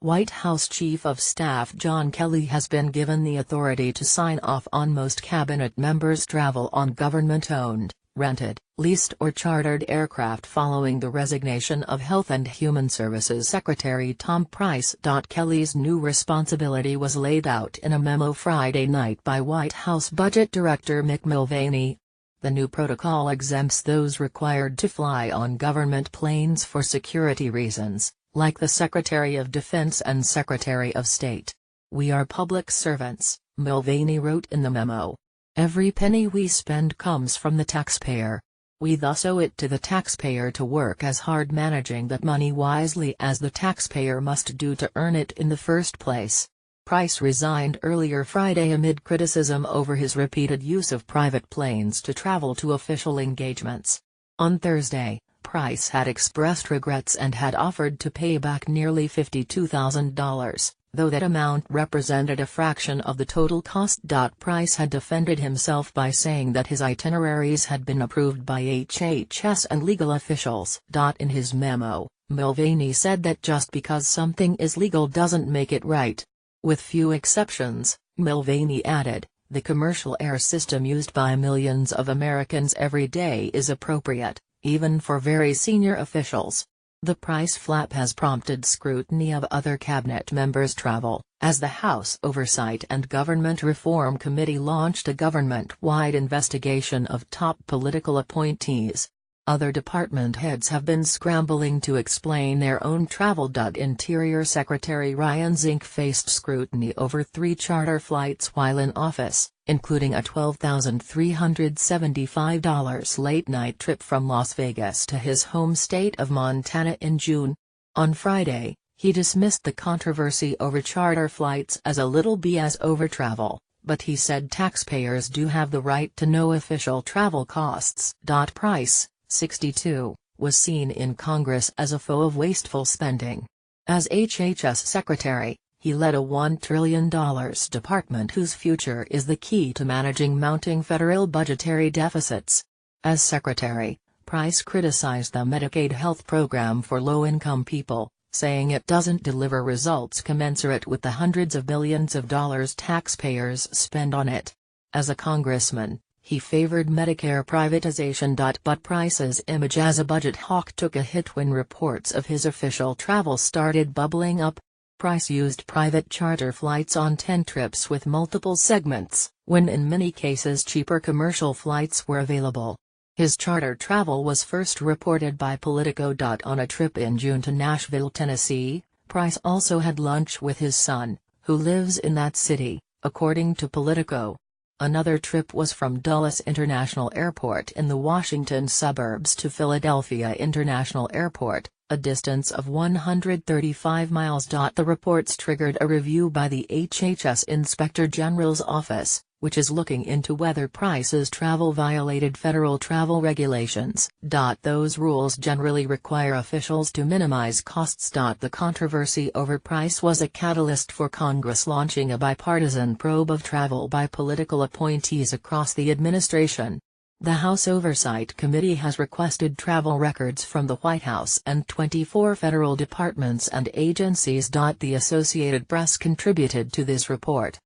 White House Chief of Staff John Kelly has been given the authority to sign off on most cabinet members' travel on government-owned, rented, leased or chartered aircraft following the resignation of Health and Human Services Secretary Tom Price. Kelly's new responsibility was laid out in a memo Friday night by White House Budget Director Mick Mulvaney. The new protocol exempts those required to fly on government planes for security reasons, like the Secretary of Defense and Secretary of State. "We are public servants," Mulvaney wrote in the memo. "Every penny we spend comes from the taxpayer. We thus owe it to the taxpayer to work as hard managing that money wisely as the taxpayer must do to earn it in the first place." Price resigned earlier Friday amid criticism over his repeated use of private planes to travel to official engagements. On Thursday, Price had expressed regrets and had offered to pay back nearly $52,000, though that amount represented a fraction of the total cost. Price had defended himself by saying that his itineraries had been approved by HHS and legal officials. In his memo, Mulvaney said that just because something is legal doesn't make it right. With few exceptions, Mulvaney added, the commercial air system used by millions of Americans every day is appropriate, even for very senior officials. The Price flap has prompted scrutiny of other cabinet members' travel, as the House Oversight and Government Reform Committee launched a government-wide investigation of top political appointees. Other department heads have been scrambling to explain their own travel. Interior Secretary Ryan Zink faced scrutiny over 3 charter flights while in office, including a $12,375 late-night trip from Las Vegas to his home state of Montana in June. On Friday, he dismissed the controversy over charter flights as a little BS over travel, but he said taxpayers do have the right to know official travel costs. Price, 62, was seen in Congress as a foe of wasteful spending. As HHS Secretary, he led a $1 trillion department whose future is the key to managing mounting federal budgetary deficits. As Secretary, Price criticized the Medicaid health program for low-income people, saying it doesn't deliver results commensurate with the hundreds of billions of dollars taxpayers spend on it. As a congressman, he favored Medicare privatization. But Price's image as a budget hawk took a hit when reports of his official travel started bubbling up. Price used private charter flights on 10 trips with multiple segments, when in many cases cheaper commercial flights were available. His charter travel was first reported by Politico. On a trip in June to Nashville, Tennessee, Price also had lunch with his son, who lives in that city, according to Politico. Another trip was from Dulles International Airport in the Washington suburbs to Philadelphia International Airport, a distance of 135 miles. The reports triggered a review by the HHS Inspector General's office, which is looking into whether Price's travel violated federal travel regulations. Those rules generally require officials to minimize costs. The controversy over Price was a catalyst for Congress launching a bipartisan probe of travel by political appointees across the administration. The House Oversight Committee has requested travel records from the White House and 24 federal departments and agencies. The Associated Press contributed to this report.